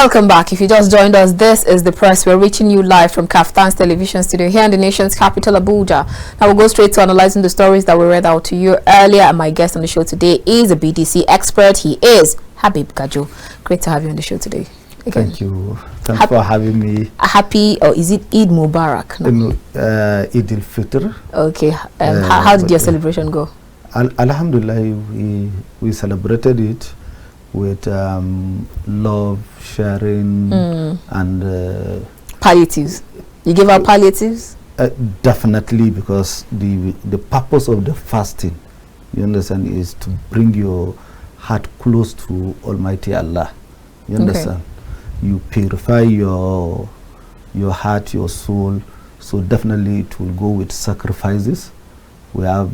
Welcome back. If you just joined us, this is The Press. We're reaching you live from KAFTAN's television studio here in the nation's capital, Abuja. Now we'll go straight to analyzing the stories that we read out to you earlier. And my guest on the show today is a BDC expert. He is Habib Gajo. Great to have you on the show today. Again. Thank you. Thanks for having me. Happy, or is it Eid Mubarak? No? Eid al-Fitr. Okay. How did your celebration go? Alhamdulillah, we celebrated it with love, sharing, and palliatives. You give out palliatives? Definitely, because the purpose of the fasting, you understand, is to bring your heart close to Almighty Allah. You understand? Okay. You purify your heart, your soul. So definitely it will go with sacrifices. We have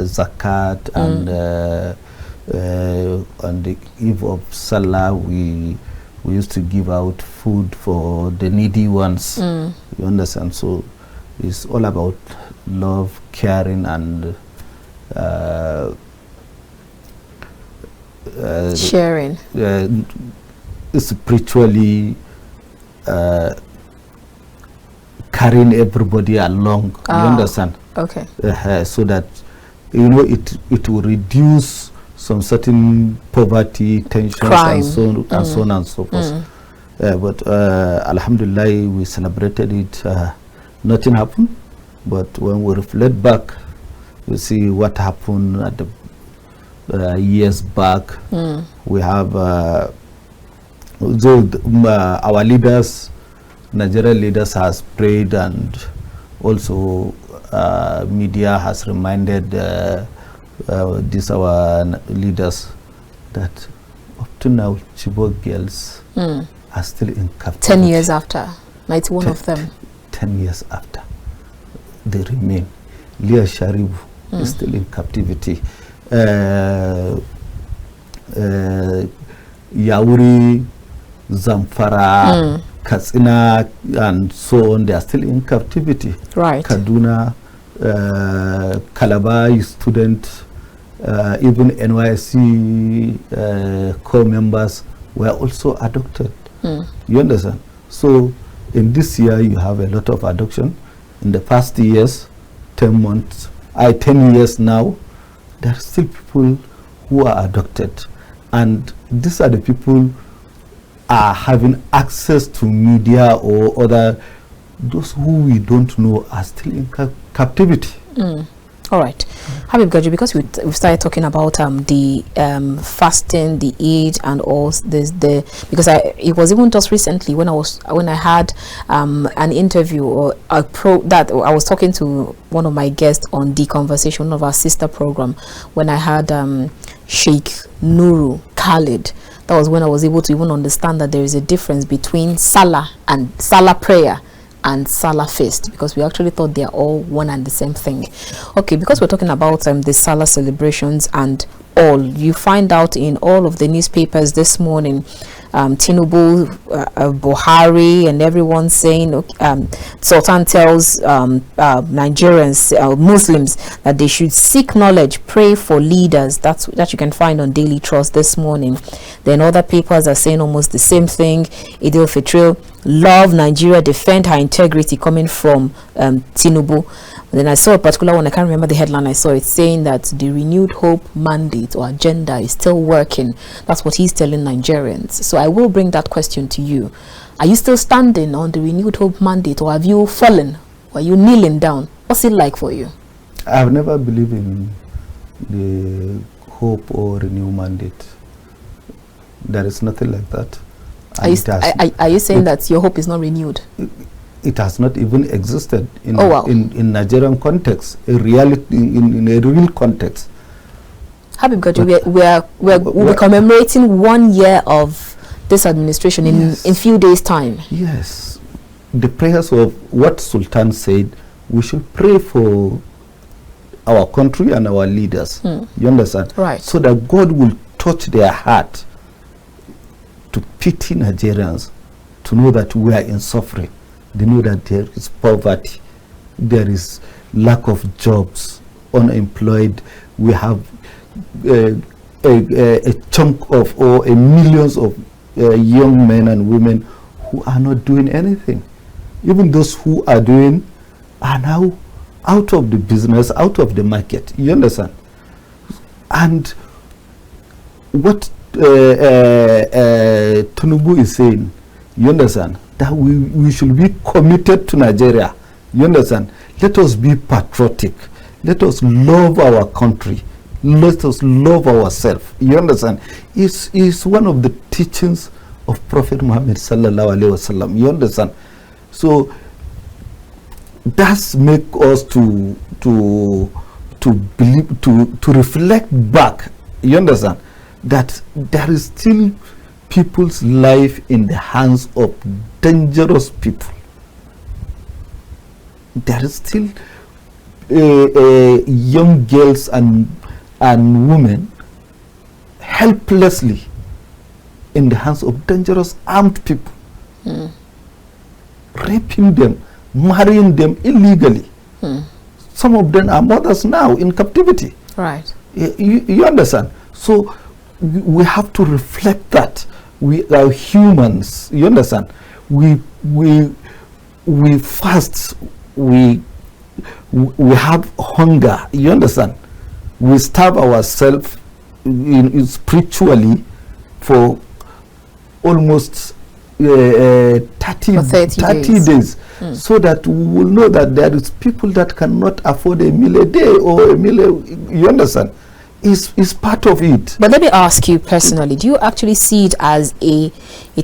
zakat, and on the eve of Sallah, we used to give out food for the needy ones. You understand? So it's all about love, caring, and sharing. Spiritually carrying everybody along. You understand? Okay. So that it will reduce some certain poverty, tensions, crime, and so on and so forth. But alhamdulillah, we celebrated it. Nothing happened. But when we reflect back, we see what happened at the years back. We have our leaders, Nigerian leaders, has prayed, and also media has reminded these our leaders that up to now Chibok girls are still in captivity. 10 years after, 91 of them. 10 years after, they remain. Leah Sharif is still in captivity. Yauri, Zamfara, Katsina, and so on, they are still in captivity. Right. Kaduna, Calabar student, even NYSC core members were also adopted. You understand? So in this year you have a lot of adoption. In the past years, 10 years now, there are still people who are adopted, and these are the people are having access to media, or other. Those who we don't know are still in captivity. All right, Habib Gajo, because we've started talking about the fasting, the Eid, and all this, because it was even just recently when I had an interview or that I was talking to one of my guests on The Conversation, one of our sister program, when I had Sheikh Nuru Khalid. That was when I was able to even understand that there is a difference between Sallah and Sallah prayer and Sallah feast, because we actually thought they are all one and the same thing. Okay, because we're talking about the Sallah celebrations and all, you find out in all of the newspapers this morning, Tinubu, Buhari, and everyone saying, Sultan tells Nigerians, Muslims, that they should seek knowledge, pray for leaders. That you can find on Daily Trust this morning. Then other papers are saying almost the same thing. Eid al-Fitr, love Nigeria, defend her integrity, coming from Tinubu. Then I saw a particular one, I can't remember the headline I saw, it saying that the renewed hope mandate or agenda is still working. That's what he's telling Nigerians. So I will bring that question to you. Are you still standing on the renewed hope mandate, or have you fallen? Or are you kneeling down? What's it like for you? I've never believed in the hope or renew mandate. There is nothing like that. Are you saying that your hope is not renewed? It has not even existed in in Nigerian context, a reality, in a real context. Habib Gajo, we'll be commemorating 1 year of this administration in few days' time. Yes, the prayers of what Sultan said, we should pray for our country and our leaders. You understand? Right. So that God will touch their heart to pity Nigerians, to know that we are in suffering. They know that there is poverty, there is lack of jobs, unemployed. We have a chunk of, or a millions of young men and women who are not doing anything. Even those who are doing are now out of the business, out of the market. You understand? And what Tinubu is saying, you understand, that we should be committed to Nigeria. You understand? Let us be patriotic. Let us love our country. Let us love ourselves. You understand? It's one of the teachings of Prophet Muhammad sallallahu alaihi wasallam. You understand? So that's make us to believe, to reflect back. You understand that there is still people's life in the hands of dangerous people. There is still young girls and women helplessly in the hands of dangerous armed people, raping them, marrying them illegally. Some of them are mothers now in captivity. Right. You understand? So we have to reflect that we are humans. You understand? We fast. We have hunger. You understand? We starve ourselves spiritually for almost 30 days. So that we will know that there is people that cannot afford a meal a day or a meal. You understand? Is part of it. But let me ask you personally, do you actually see it as it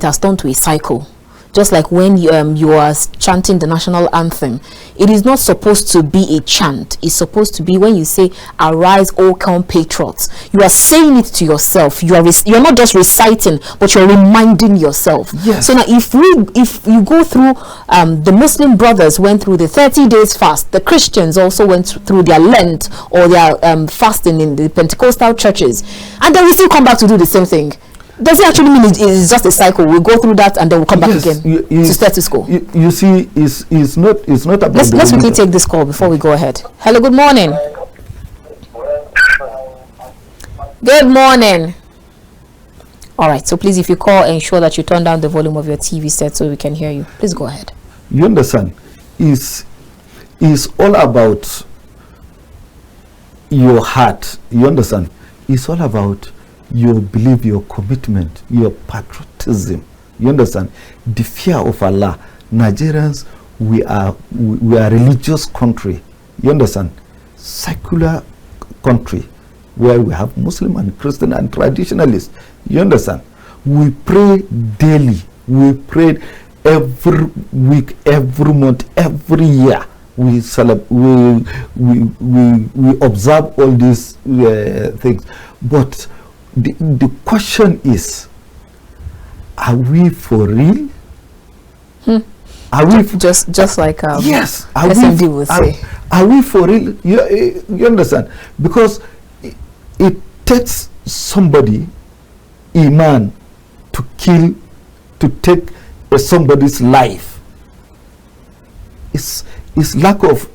has turned to a cycle? Just like when you are chanting the national anthem, it is not supposed to be a chant. It's supposed to be when you say, "Arise, O come patriots." You are saying it to yourself. You're not just reciting, but you're reminding yourself. Yes. So now, if you go through, the Muslim brothers went through the 30 days fast. The Christians also went through their Lent or their fasting in the Pentecostal churches, and then we still come back to do the same thing. Does it actually mean it's just a cycle? We'll go through that and then we'll come back again to status quo. You see, it's not about. Let's quickly take this call before we go ahead. Hello, good morning. Good morning. All right, so please, if you call, ensure that you turn down the volume of your TV set so we can hear you. Please go ahead. You understand? It's all about your heart. You understand? It's all about your belief, your commitment, your patriotism. You understand? The fear of Allah. Nigerians, we are a religious country. You understand? Secular country where we have Muslim and Christian and traditionalists. You understand? We pray daily. We pray every week, every month, every year. We observe all these things. But the question is, are we for real? Are we just like yes? SMD would say. Are we for real? You understand? Because it takes somebody, iman, to take somebody's life. It's lack of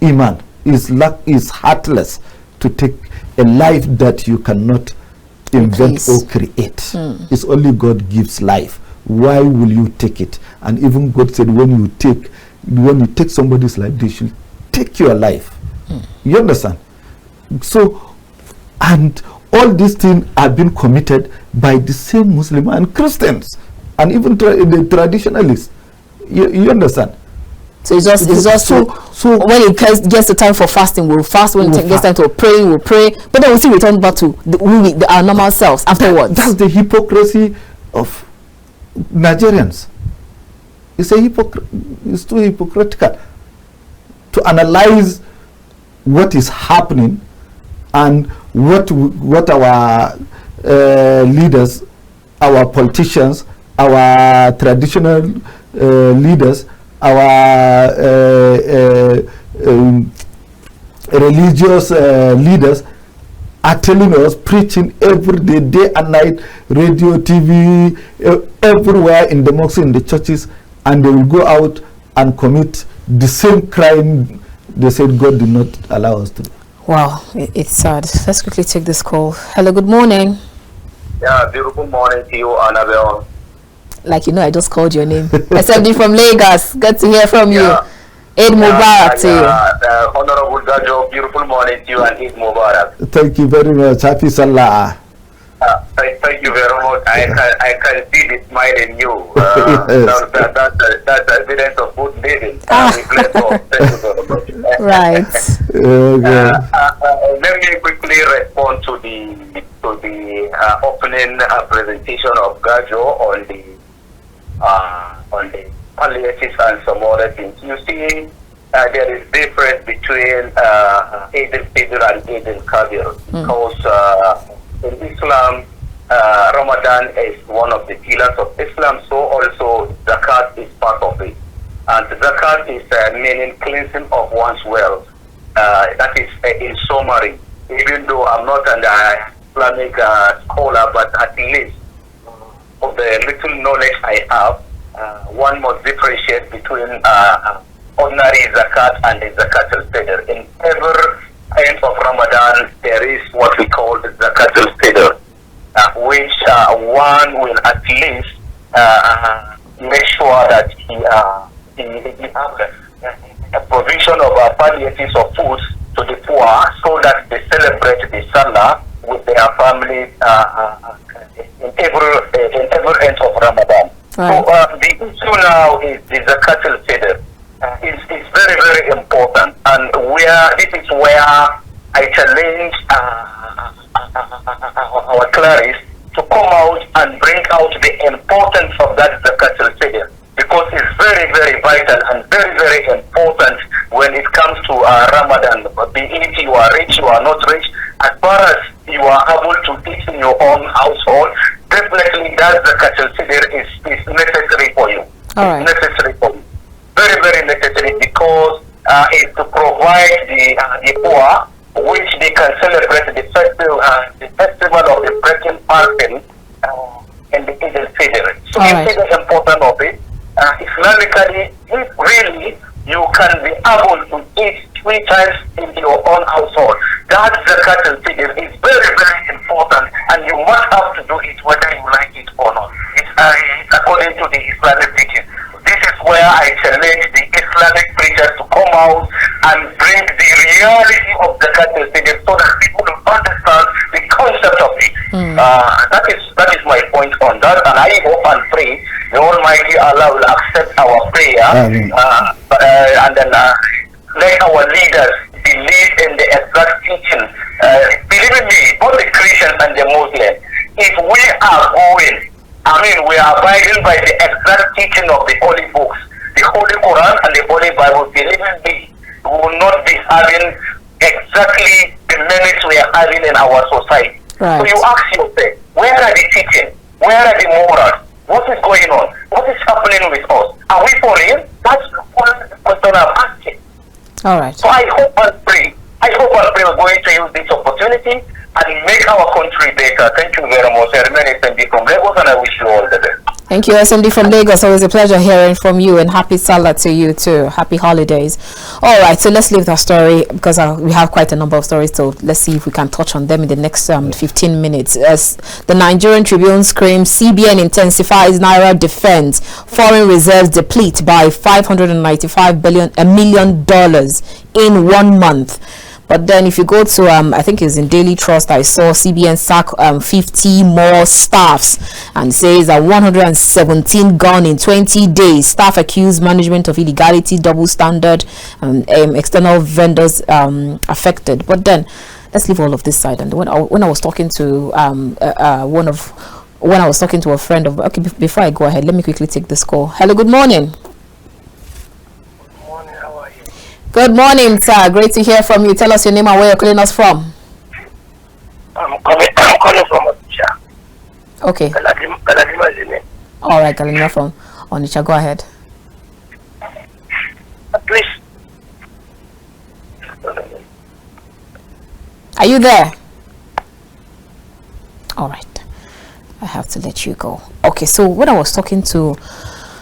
iman. It's heartless to take a life that you cannot invent or create. It's only God gives life. Why will you take it? And even God said, when you take somebody's life, they should take your life. You understand? So, and all these things have been committed by the same Muslim and Christians, and even the traditionalists. You understand? So it's just so when it gets the time for fasting, we'll fast. When it gets time to pray, we'll pray. But then we'll still return back to our normal selves afterwards. That's the hypocrisy of Nigerians. It's too hypocritical to analyze what is happening and what our leaders, our politicians, our traditional leaders, our religious leaders are telling us, preaching every day and night, radio, TV, everywhere in the mosques, in the churches, and they will go out and commit the same crime they said God did not allow us to do. Wow, it's sad. Let's quickly take this call. Hello, good morning. Yeah, beautiful morning to you, Annabel. Like, I just called your name. SMD from Lagos. Good to hear from you. Eid Mubarak to you. Honorable Gajo, beautiful morning to you and Eid Mubarak. Thank you very much. Happy Sallah. Thank you very much. I can see the smile in you. That's evidence of good living. We bless God. Thank you very much. Right. Let me quickly respond to the opening presentation of Gajo on the palliatives and some other things. You see, there is difference between Eid al-Fitr and Eid al-Kabir because in Islam, Ramadan is one of the pillars of Islam, so also Zakat is part of it. And Zakat is meaning cleansing of one's wealth. That is in summary, even though I'm not an Islamic scholar, but at least of the little knowledge I have, one must differentiate between ordinary Zakat and the Zakat al-Fitr. In every end of Ramadan, there is what we call the Zakat al-Fitr, which one will at least make sure that he has a provision of palliatives of food to the poor, so that they celebrate the Sallah with their families in every end of Ramadan. Right. So the issue now is the Zakat al-Fitr. It's very, very important, and this is where I challenge our clerics to come out and bring out the importance of that Zakat al-Fitr, because it's very, very vital and very, very important when it comes to Ramadan. Be it you are rich, you are not rich, as far as you are able to eat in your own household, definitely that Zakat al-Fitr is necessary for you. All right. It's necessary for you. Very, very necessary, because it's to provide the poor, which they can celebrate the festival of the breaking fasting in the Eid al-Fitr. So you see the importance of it. Islamically, if really you can be able to eat 3 times in your own household, that Zakat al-Fitr is very, very important, and you must have to do it whether you like it or not. It's according to the Islamic teaching. This is where I challenge the Islamic preachers to come out and bring the reality of Zakat al-Fitr, so that people will understand the concept of it. That is my point on that, and I hope and pray the Almighty Allah will accept our prayer, and then let our leaders believe in the exact teaching. Believe me, both the Christians and the Muslims, if we are going, we are abiding by the exact teaching of the Holy Books, the Holy Quran and the Holy Bible, believe me, we will not be having exactly the minutes we are having in our society. Right. So you ask yourself, where are the teaching? Where are the morals? What is going on? What is happening with us? Are we falling? That's the question I'm asking. All right. So I hope and pray we're going to use this opportunity and make our country better. Thank you very much. I remain SMD from Lagos, and I wish you all the best. Thank you, SMD from Lagos. Always a pleasure hearing from you, and happy Sallah to you too. Happy holidays. All right, so let's leave that story, because we have quite a number of stories, so let's see if we can touch on them in the next 15 minutes. As the Nigerian Tribune screams, CBN intensifies Naira defense. Foreign reserves deplete by $595 million in 1 month. But then if you go to, I think it's in Daily Trust, I saw CBN sack 50 more staffs, and says that 117 gone in 20 days. Staff accused management of illegality, double standard, external vendors affected. But then let's leave all of this side. And when I was talking to when I was talking to a friend of, okay, before I go ahead, let me quickly take this call. Hello, good morning. Good morning, sir. Great to hear from you. Tell us your name and where you're calling us from. I'm calling from Onitsha. Okay. Galadima is the name. All right, Galadima from Onitsha. Go ahead. Please. Are you there? All right. I have to let you go. Okay, so when I was talking to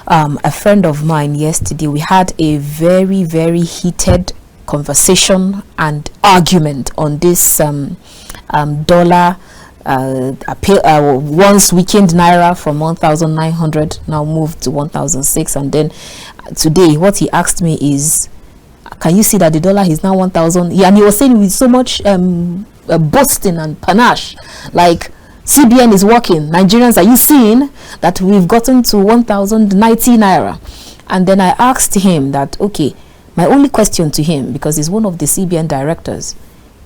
a friend of mine yesterday, we had a very, very heated conversation and argument on this dollar once weekend naira from 1,900 now moved to 1,006, and then today what he asked me is, can you see that the dollar is now 1,000? Yeah, and he was saying with so much boasting and panache, like CBN is working. Nigerians, are you seeing that we've gotten to 1,090 naira? And then I asked him that, okay, my only question to him, because he's one of the CBN directors,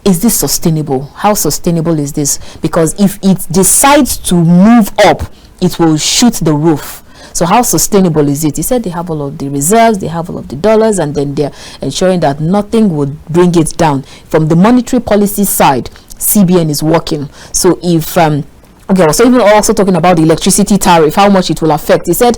is this sustainable? How sustainable is this? Because if it decides to move up, it will shoot the roof. So how sustainable is it? He said they have all of the reserves, they have all of the dollars, and then they're ensuring that nothing would bring it down. From the monetary policy side, CBN is working. So if okay, so even also talking about the electricity tariff, how much it will affect. He said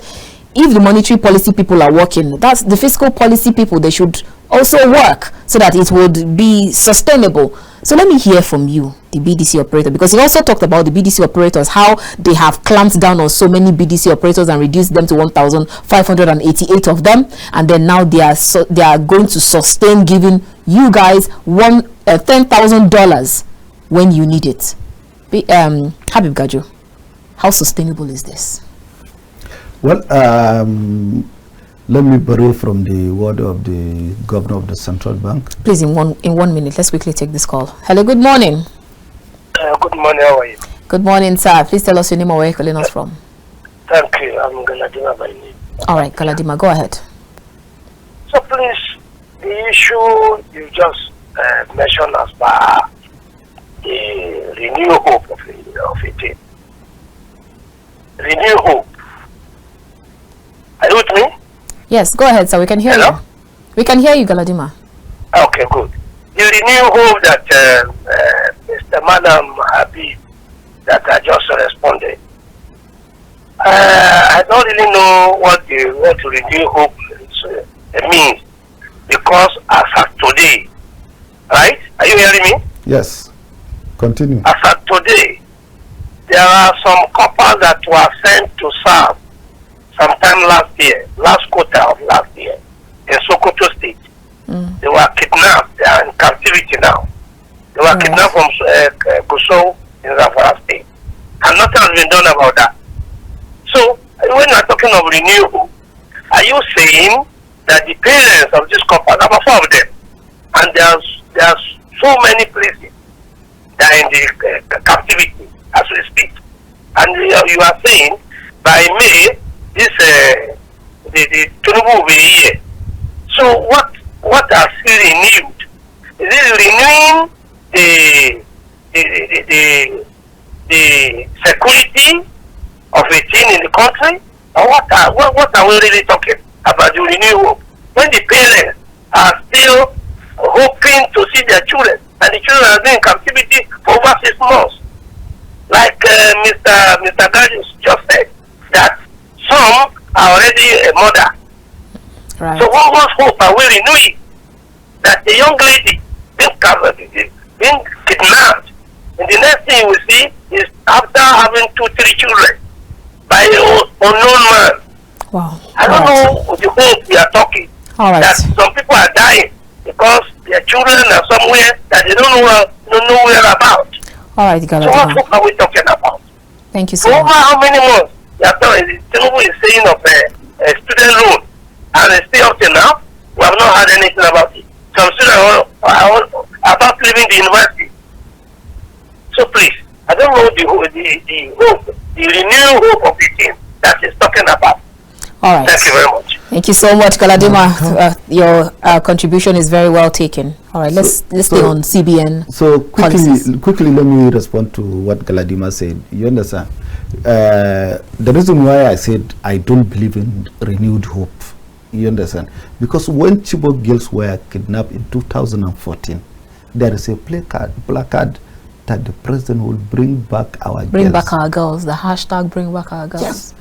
if the monetary policy people are working, that's the fiscal policy people, they should also work so that it would be sustainable. So let me hear from you, the BDC operator, because he also talked about the BDC operators, how they have clamped down on so many BDC operators and reduced them to 1,588 of them, and then now they are going to sustain giving you guys $10,000 when you need it. Habib Gajo, how sustainable is this? Well, let me borrow from the word of the governor of the central bank. Please, in one minute, let's quickly take this call. Hello, good morning. Good morning, how are you? Good morning, sir. Please tell us your name or where you're calling us from. Thank you. I'm Galadima by name. All right, Galadima, go ahead. So please, the issue you just mentioned as far the renew hope of it. Renew hope. Are you with me? Yes, go ahead, sir. We can hear Hello? you. We can hear you, Galadima. Okay, good. The renew hope that Mr. Madam Habib that I just responded. I don't really know what to renew hope means, because as of today, right? Are you hearing me? Yes. Continue. As of today, there are some couples that were sent to serve sometime last quarter of last year, in Sokoto State. They were kidnapped. They are in captivity now. They were kidnapped from Gusau in Zamfara State. And nothing has been done about that. So, when you are talking of renewal, are you saying that the parents of this couple, about 4 of them, and there's so many places that are in the captivity as we speak, and you are saying by May this the Tinubu will be here. So what has he renewed? Is it renewing the security of a thing in the country, or what are we really talking about the renewal? When the parents are still hoping to see their children, and the children are in captivity for over 6 months, like Mr. Gajo just said, that some are already a mother. Right. So what hope are we renewing? That the young lady being kidnapped, and the next thing we see is after having 2-3 children by an unknown man. Wow. I don't know the hope we are talking. All right. That some people are dying because their children are somewhere that they don't know where about. All right, So what Galadima. hope are we talking about? Thank you So so over much. how many months? Tinubu is saying of a student loan, and it's still up till now. We have not heard anything about it. Some students are about leaving the university. So please, I don't know the hope, the renewed hope of the team that is talking about. All right. Thank you very much. Thank you so much, Galadima. Your contribution is very well taken. All right, let's stay on CBN. So policies. quickly, let me respond to what Galadima said. You understand? The reason why I said I don't believe in renewed hope, you understand? Because when Chibok girls were kidnapped in 2014, there is a placard that the president will bring back our girls. Bring back our girls. The hashtag bring back our girls. Yes.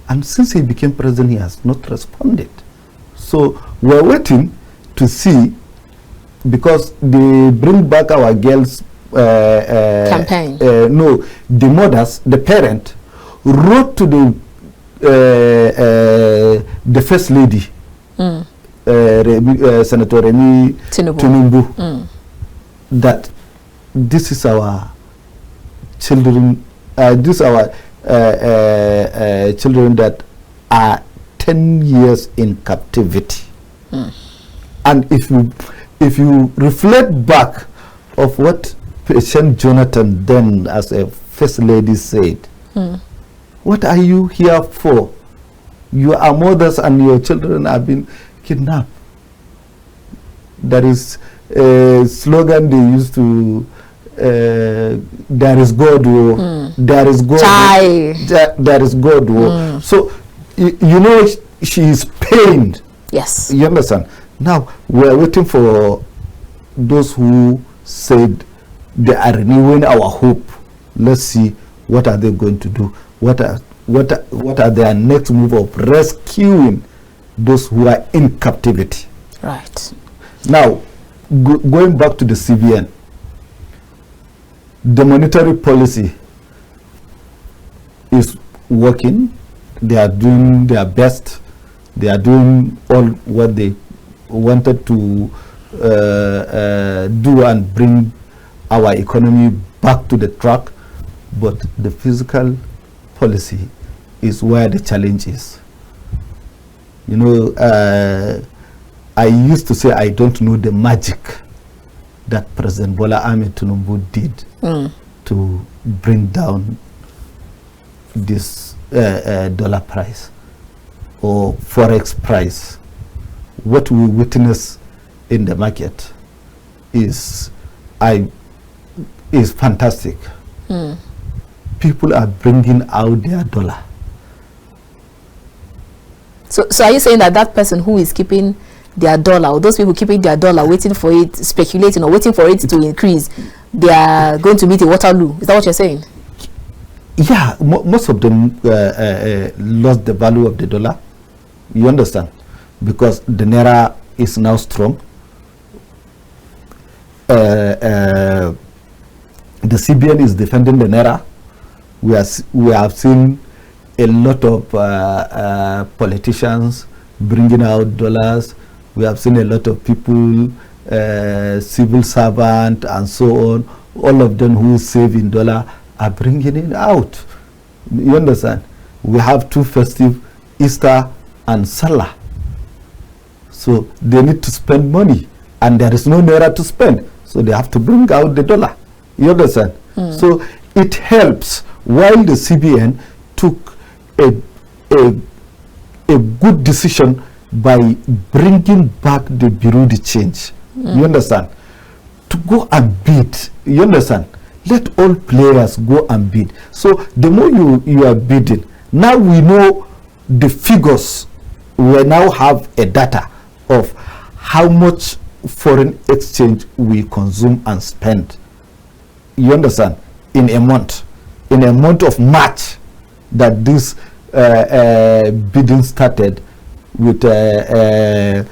And since he became president, he has not responded. So we're waiting to see, because they bring back our girls campaign. No, the mothers, the parent, wrote to the first lady, Senator Tinubu, that this is our children, these are children that are 10 years in captivity. And if you reflect back of what Patient Jonathan then as a first lady said, what are you here for? Your mothers and your children have been kidnapped. That is a slogan they used to, there is God, there is God, there is God. So, you know, she is pained. Yes. You understand? Now, we are waiting for those who said they are renewing our hope. Let's see, what are they going to do? What are their next move of rescuing those who are in captivity? Right. Now, going back to the CBN, the monetary policy is working. They are doing their best. They are doing all what they wanted to do and bring our economy back to the track. But the fiscal policy is where the challenge is. You know, I used to say I don't know the magic that President Bola Ahmed Tinubu did to bring down this dollar price or forex price. What we witness in the market is fantastic. People are bringing out their dollar. So are you saying that that person who is keeping their dollar, or those people keeping their dollar, waiting for it, speculating or waiting for it to increase, they are going to meet a Waterloo? Is that what you're saying? Yeah, most of them lost the value of the dollar. You understand? Because the Naira is now strong. The CBN is defending the Naira. We have seen a lot of politicians bringing out dollars. We have seen a lot of people, civil servant and so on, all of them who save in dollar are bringing it out. You understand? We have two festive, Easter and Sallah. So they need to spend money and there is no Naira to spend. So they have to bring out the dollar. You understand? So it helps while the CBN took a good decision by bringing back the Bureau de Change. You understand? To go and bid. You understand? Let all players go and bid. So the more you are bidding, now we know the figures. We now have a data of how much foreign exchange we consume and spend. You understand? In a month of March, that this bidding started with Bureau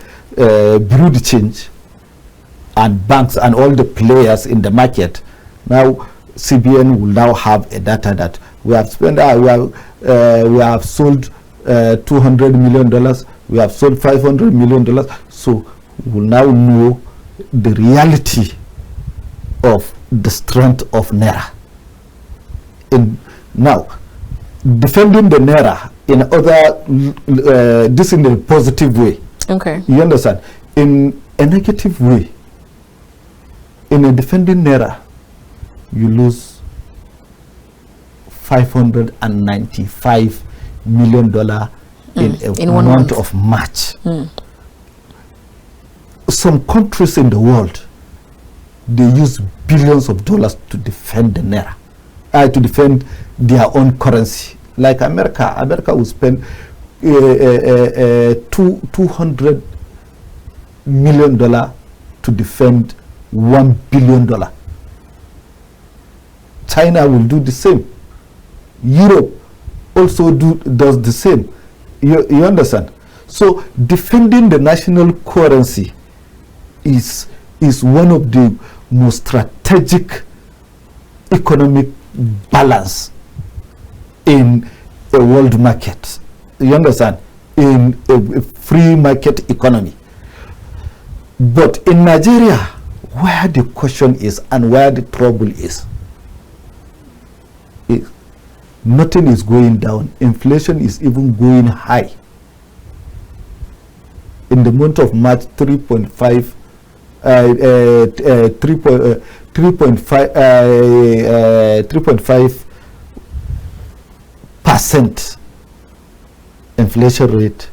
de Change and banks and all the players in the market. Now CBN will now have a data that we have spent, we have sold $200 million, we have sold $500 million. So we'll now know the reality of the strength of Naira. Now, defending the Naira in other, this in a positive way. Okay. You understand? In a negative way, in a defending Naira, you lose $595 million in a month of March. Some countries in the world, they use billions of dollars to defend the Naira, to defend their own currency. Like America will spend $200 million to defend $1 billion. China will do the same. Europe also does the same. You understand? So defending the national currency is one of the most strategic economic balance in a world market. You understand? In a free market economy. But in Nigeria, where the question is and where the trouble is, nothing is going down. Inflation is even going high. In the month of March, 3.5% inflation rate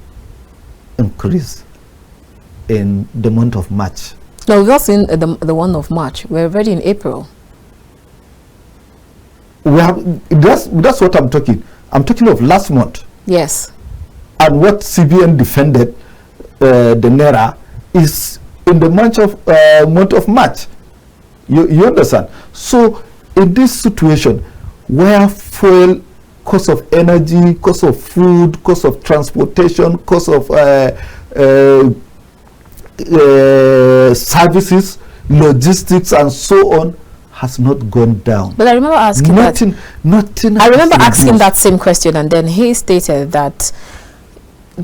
increase in the month of March. No, we've not seen the one of March. We're already in April. We have that's what I'm talking. I'm talking of last month. Yes. And what CBN defended the Naira is in the month of March. You understand? So in this situation where fuel, cost of energy, cost of food, cost of transportation, cost of services, logistics, and so on has not gone down. But I remember asking nothing. I remember asking that same question, and then he stated that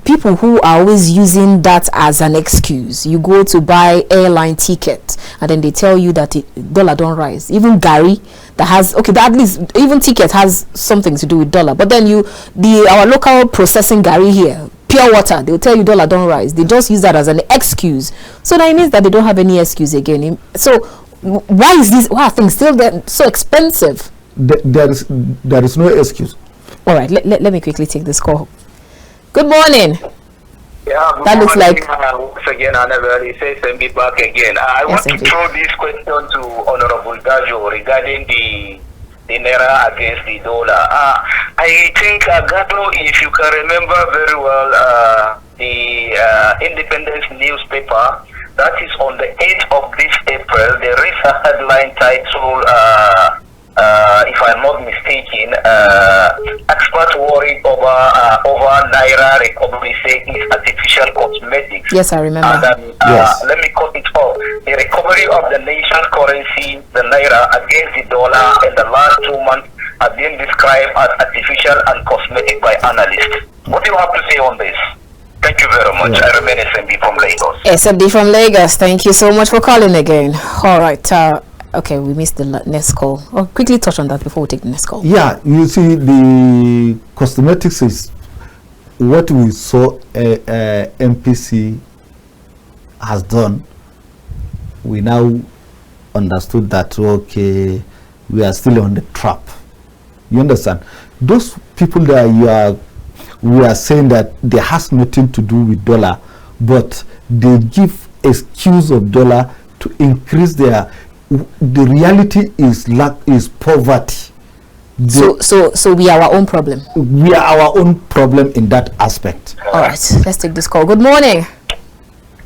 people who are always using that as an excuse, you go to buy airline ticket and then they tell you that dollar don't rise. Even Gary that has that at least even ticket has something to do with dollar, but then our local processing Gary here, pure water, they'll tell you dollar don't rise. They just use that as an excuse. So that means that they don't have any excuse again. So why are things still so expensive? There is no excuse. All right, let me quickly take this call. Good morning. Yeah, that looks like once again, Annabel, he says and be back again. I want to throw this question to Honorable Gajo regarding the Naira against the dollar. I think, Gajo, if you can remember very well, the Independence newspaper, that is on the 8th of this April, there is a headline titled, if I'm not mistaken, experts worried over Naira recovery, say is artificial cosmetics. Yes, I remember. And then, yes. Let me cut it off. The recovery of the nation's currency, the Naira, against the dollar in the last 2 months have been described as artificial and cosmetic by analysts. What do you have to say on this? Thank you very much. I remain SMB from Lagos. SMB from Lagos. Thank you so much for calling again. All right. Okay, we missed the next call. Quickly touch on that before we take the next call. Yeah, you see, the cosmetics is what we saw MPC has done. We now understood that, okay, we are still on the trap. You understand? Those people that we are saying that they has nothing to do with dollar, but they give excuse of dollar to increase their. The reality is poverty. So we are our own problem. We are our own problem in that aspect. All right, let's take this call. Good morning.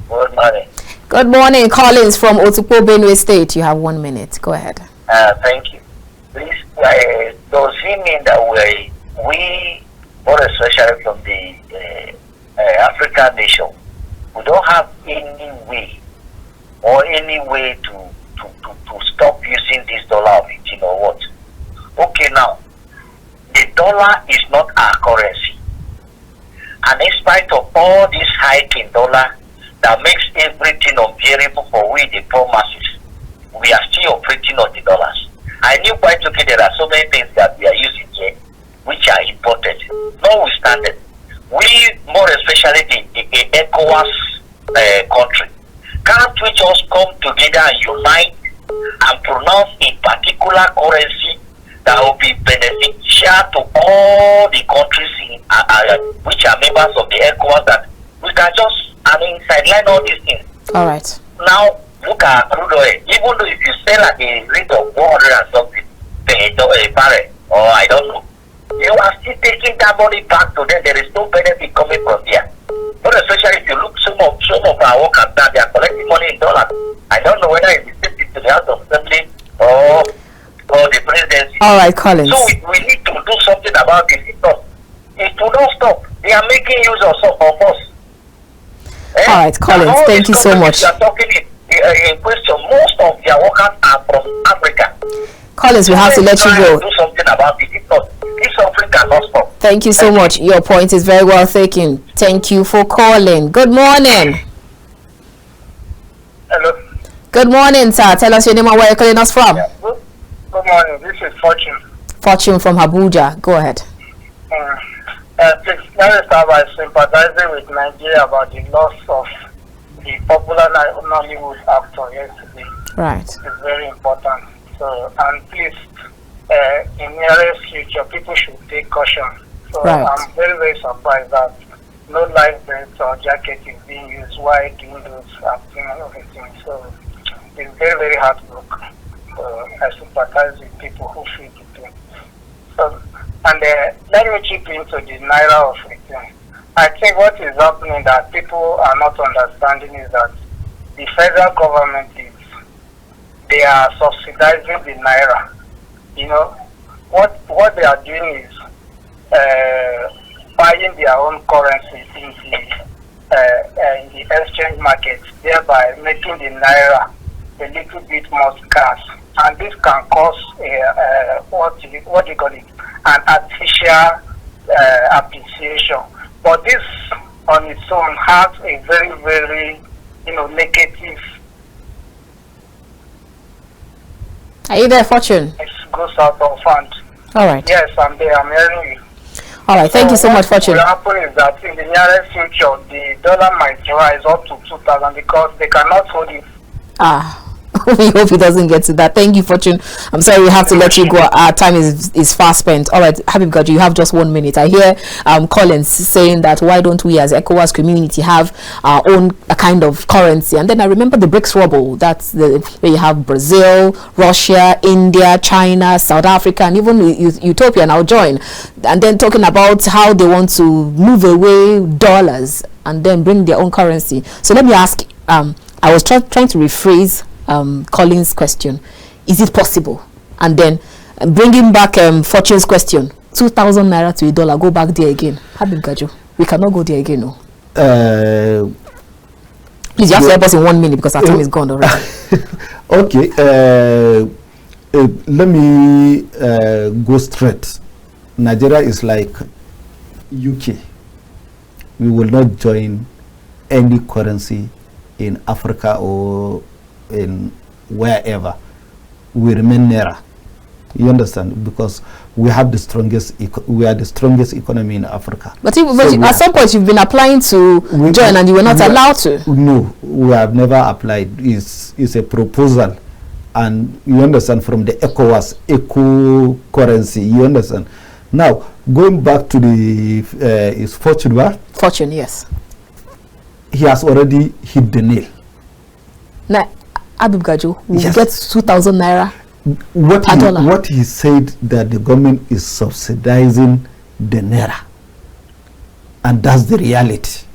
Good morning. Good morning, Collins from Otukpo, Benue State. You have 1 minute. Go ahead. Thank you. Please, does it mean that we, more especially from the African nation, we don't have any way to stop using this dollar of it, you know what? Okay, now, the dollar is not our currency. And in spite of all this hike in dollar that makes everything unbearable for we, the poor masses, we are still operating on the dollars. I knew quite okay there are so many things that we are using here which are imported. Notwithstanding, we, more especially the ECOWAS country, can't we just come together and unite and pronounce a particular currency that will be beneficial to all the countries which are members of the ECOWAS, that we can just, sideline all these things. All right. Now, look at crude oil. Even though if you sell at a rate of 100 and something a barrel, or I don't know, you are still taking that money back to them. There is no benefit coming from there. But especially if you look some of our workers that they are collecting money in dollars. I don't know whether it's to the House of Assembly or the presidency. All right, Collins. So we need to do something about this. It will not stop. They are making use of us. All right, Collins. Thank you so much. You are talking in question. Most of their workers are from Africa. Collins, we have to let you go. Do something about it. This Africa cannot stop. Thank you so much. Your point is very well taken. Thank you for calling. Good morning. Hello. Good morning, sir. Tell us your name and where you're calling us from. Yeah. Good morning. This is Fortune. Fortune from Abuja. Go ahead. Please, let me start by sympathizing with Nigeria about the loss of the popular Nollywood actor yesterday. Right. It's very important. So, and please, in nearest future, people should take caution. So, right. I'm very, very surprised that no life vest or jacket is being used while doing those acting and everything. So, it's very, very heartbroken. So, I sympathize with people who feel the pain. So, and let me chip into the Naira of it. I think what is happening that people are not understanding is that the federal government they are subsidizing the Naira. You know, what they are doing is buying their own currency in the exchange market, thereby making the Naira a little bit more scarce. And this can cause what do you call it, an artificial appreciation. But this on its own has a very, very, negative. Are you there, Fortune? It goes out of hand. All right. Yes, I'm there. I'm hearing you. All right. Thank you so much, Fortune. What will happen is that in the nearest future, the dollar might rise up to 2,000 because they cannot hold it. We hope it doesn't get to that. Thank you, Fortune. I'm sorry we have to let you go. Our time is fast spent. All right, Habib Gajo, you have just 1 minute. I hear Collins saying that why don't we as ECOWAS community have our own kind of currency? And then I remember the BRICS rubble. That's where you have Brazil, Russia, India, China, South Africa, and even Ethiopia now join. And then talking about how they want to move away dollars and then bring their own currency. So let me ask, I was trying to rephrase Collins' question. Is it possible? And then bringing back Fortune's question, 2,000 naira to $1, go back there again. Habib Gajo, we cannot go there again, no? Please, you have to help us in 1 minute because our time is gone already. Okay, let me go straight. Nigeria is like UK. We will not join any currency in Africa or in wherever. We remain Naira. You understand? Because we have the strongest. We are the strongest economy in Africa. But at some point you've been applying to join and you were not allowed to. No, we have never applied. It's a proposal, and you understand, from the ECOWAS eco currency. You understand? Now going back to the is Fortune, what? Fortune, yes. He has already hit the nail. Now, Habib Gajo, we get 2,000 naira. What he said, that the government is subsidizing the naira, and that's the reality.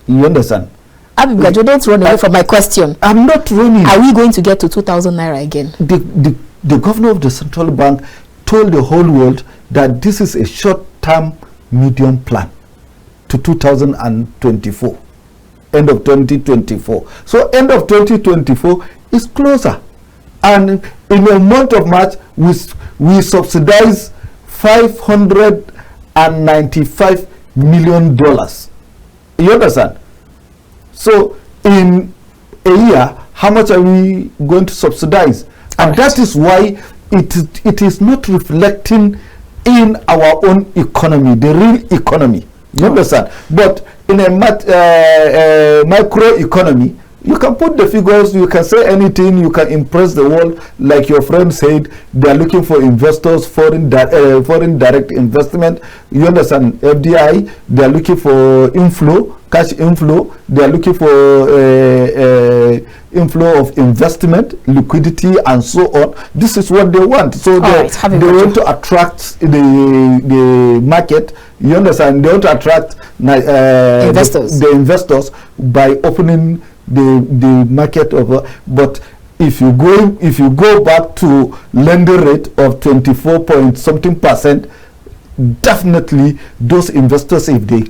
You understand? Habib Gajo, don't run away from my question. I'm not running. Are we going to get to 2,000 naira again? The governor of the central bank told the whole world that this is a short-term, medium plan to 2024. End of 2024. So end of 2024 is closer, and in a month of March we subsidize $595 million. You understand? So in a year, how much are we going to subsidize? And that is why it is not reflecting in our own economy, the real economy. You understand? But in a micro economy, you can put the figures, you can say anything, you can impress the world. Like your friend said, they are looking for investors, foreign direct investment. You understand? FDI, they are looking for inflow, cash inflow. They are looking for inflow of investment, liquidity, and so on. This is what they want. So they want to attract the market. You understand? They want to attract the investors by opening the market of. But if you go back to lending rate of 24 point something %, definitely those investors, if they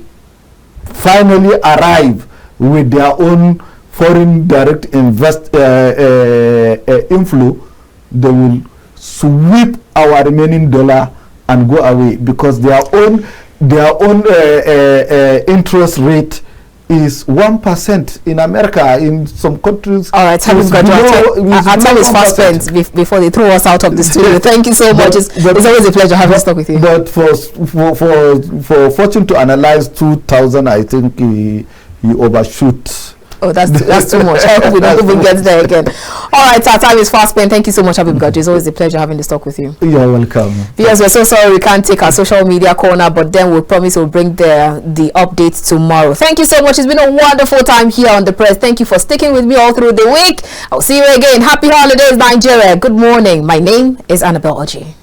finally arrive with their own foreign direct inflow, they will sweep our remaining dollar and go away, because their own interest rate is 1%. In America, in some countries. All right, Habib Gajo, our time is fast spent before they throw us out of the studio. Thank you so much. It's always a pleasure having this talk with you. But for Fortune to analyze 2,000, I think he overshoot. Oh, that's too much. I hope we don't even get there again. All right, our time is fast spent. Thank you so much, Habib Gajo. It's always a pleasure having this talk with you. You're welcome. Yes, we're so sorry we can't take our social media corner, but then we'll promise we'll bring the updates tomorrow. Thank you so much. It's been a wonderful time here on The Press. Thank you for sticking with me all through the week. I'll see you again. Happy holidays, Nigeria. Good morning. My name is Annabel Orji.